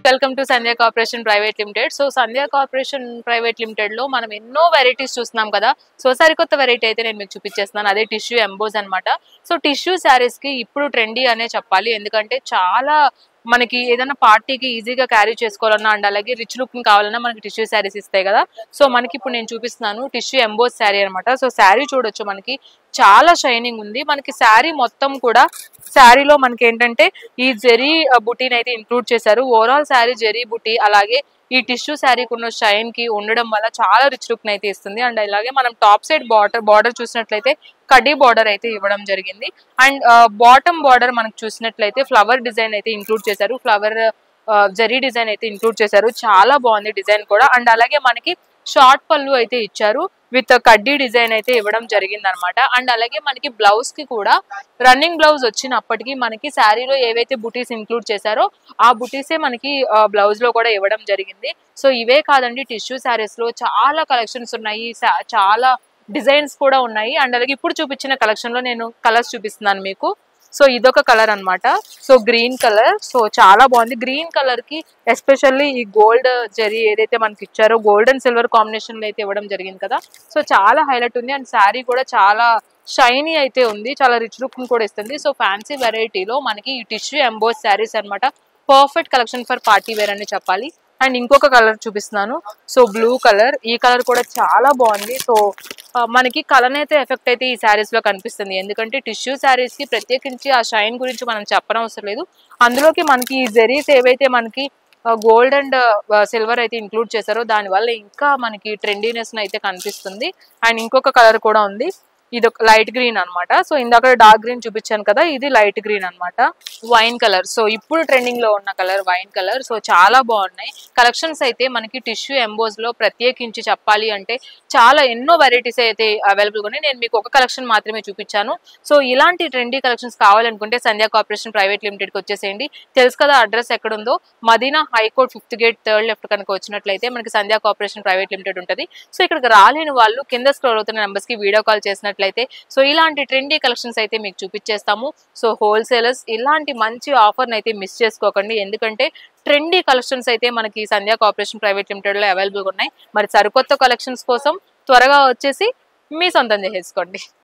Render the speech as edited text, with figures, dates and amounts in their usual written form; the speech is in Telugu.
Welcome to Sandhya corporation private limited. So Sandhya corporation private limited లో మనం ఎన్నో వెరైటీస్ చూస్తున్నాం కదా. సో సరికొత్త వెరైటీ అయితే నేను మీకు చూపించేస్తున్నాను. అదే టిష్యూ ఎంబోస్ అన్నమాట. సో టిష్యూ శారీస్ కి ఇప్పుడు ట్రెండీ అనే చెప్పాలి. ఎందుకంటే చాలా మనకి ఏదైనా పార్టీకి ఈజీగా క్యారీ చేసుకోవాలన్నా అండ్ అలాగే రిచ్ లుకింగ్ కావాలన్నా మనకి టిష్యూ శారీస్ ఇస్తాయి కదా. సో మనకి ఇప్పుడు నేను చూపిస్తున్నాను టిష్యూ ఎంబోస్ శారీ అనమాట. సో శారీ చూడొచ్చు, మనకి చాలా షైనింగ్ ఉంది. మనకి శారీ మొత్తం కూడా శారీలో మనకి ఏంటంటే ఈ జెరీ బుటీని అయితే ఇంక్లూడ్ చేశారు. ఓవరాల్ శారీ జెరీ బుటీ అలాగే ఈ టిష్యూ శారీకి ఉన్న షైన్ కి ఉండడం వల్ల చాలా రిచ్ లుక్ అయితే ఇస్తుంది. అండ్ అలాగే మనం టాప్ సైడ్ బార్డర్ చూసినట్లయితే కడ్డీ బార్డర్ అయితే ఇవ్వడం జరిగింది. అండ్ బాటమ్ బార్డర్ మనకు చూసినట్లయితే ఫ్లవర్ డిజైన్ అయితే ఇంక్లూడ్ చేశారు. ఫ్లవర్ జరీ డిజైన్ అయితే ఇంక్లూడ్ చేశారు. చాలా బాగుంది డిజైన్ కూడా. అండ్ అలాగే మనకి షార్ట్ పళ్ళు అయితే ఇచ్చారు విత్ కడ్డీ డిజైన్ అయితే ఇవ్వడం జరిగింది అనమాట. అండ్ అలాగే మనకి బ్లౌజ్ కి కూడా రన్నింగ్ బ్లౌజ్ వచ్చినప్పటికీ మనకి శారీలో ఏవైతే బుటీస్ ఇంక్లూడ్ చేశారో ఆ బుటీసే మనకి బ్లౌజ్ లో కూడా ఇవ్వడం జరిగింది. సో ఇవే కాదండి, టిష్యూ శారీస్ లో చాలా కలెక్షన్స్ ఉన్నాయి, చాలా డిజైన్స్ కూడా ఉన్నాయి. అండ్ అలాగే ఇప్పుడు చూపించిన కలెక్షన్ లో నేను కలర్స్ చూపిస్తున్నాను మీకు. సో ఇదొక కలర్ అన్నమాట. సో గ్రీన్ కలర్, సో చాలా బాగుంది. గ్రీన్ కలర్ కి ఎస్పెషల్లీ ఈ గోల్డ్ జరీ ఏదైతే మనకి ఇచ్చారో గోల్డ్ అండ్ సిల్వర్ కాంబినేషన్ లో అయితే ఇవ్వడం జరిగింది కదా. సో చాలా హైలైట్ ఉంది. అండ్ శారీ కూడా చాలా షైనీ అయితే ఉంది, చాలా రిచ్ లుక్ కూడా ఇస్తుంది. సో ఫ్యాన్సీ వెరైటీలో మనకి ఈ టిష్యూ ఎంబోస్ శారీస్ అనమాట. Perfect collection for party wear అని చెప్పాలి. అండ్ ఇంకొక కలర్ చూపిస్తున్నాను. సో బ్లూ కలర్, ఈ కలర్ కూడా చాలా బాగుంది. సో మనకి కలర్ అయితే ఎఫెక్ట్ అయితే ఈ శారీస్ లో కనిపిస్తుంది. ఎందుకంటే టిష్యూ శారీస్ కి ప్రత్యేకించి ఆ షైన్ గురించి మనం చెప్పనవసరం లేదు. అందులోకి మనకి ఈ జెరీస్ ఏవైతే మనకి గోల్డ్ అండ్ సిల్వర్ అయితే ఇంక్లూడ్ చేశారో దానివల్ల ఇంకా మనకి ట్రెండీనెస్ అయితే కనిపిస్తుంది. అండ్ ఇంకొక కలర్ కూడా ఉంది, ఇది ఒక లైట్ గ్రీన్ అనమాట. సో ఇందాక డార్క్ గ్రీన్ చూపించాను కదా, ఇది లైట్ గ్రీన్ అనమాట. వైన్ కలర్, సో ఇప్పుడు ట్రెండింగ్ లో ఉన్న కలర్ వైన్ కలర్. సో చాలా బాగున్నాయి కలెక్షన్స్ అయితే మనకి టిష్యూ ఎంబోస్ లో. ప్రత్యేకించి చెప్పాలి అంటే చాలా ఎన్నో వెరైటీస్ అయితే అవైలబుల్ ఉన్నాయి. నేను మీకు ఒక కలెక్షన్ మాత్రమే చూపించాను. సో ఇలాంటి ట్రెండీ కలెక్షన్స్ కావాలనుకుంటే సంధ్య కార్పొరేషన్ ప్రైవేట్ లిమిటెడ్ కి వచ్చేసేయండి. తెలుసు కదా అడ్రస్ ఎక్కడ ఉందో, Madina high court 5th gate 3rd left కనుక వచ్చినట్లయితే మనకి సంధ్య కార్పొరేషన్ ప్రైవేట్ లిమిటెడ్ ఉంటుంది. సో ఇక్కడికి రాలేని వాళ్ళు కింద స్క్రోల్ అవుతున్న నెంబర్స్ కి వీడియో కాల్ చేసినట్లయితే సో ఇలాంటి ట్రెండీ కలెక్షన్స్ అయితే మీకు చూపించేస్తాము. సో హోల్సేలర్స్ ఇలాంటి మంచి ఆఫర్ అయితే మిస్ చేసుకోకండి. ఎందుకంటే ట్రెండీ కలెక్షన్స్ అయితే మనకి సంధ్య కార్పొరేషన్ ప్రైవేట్ లిమిటెడ్ లో అవైలబుల్ గా ఉన్నాయి. మరి సరికొత్త కలెక్షన్స్ కోసం త్వరగా వచ్చేసి మీ సొంతం చేసేసుకోండి.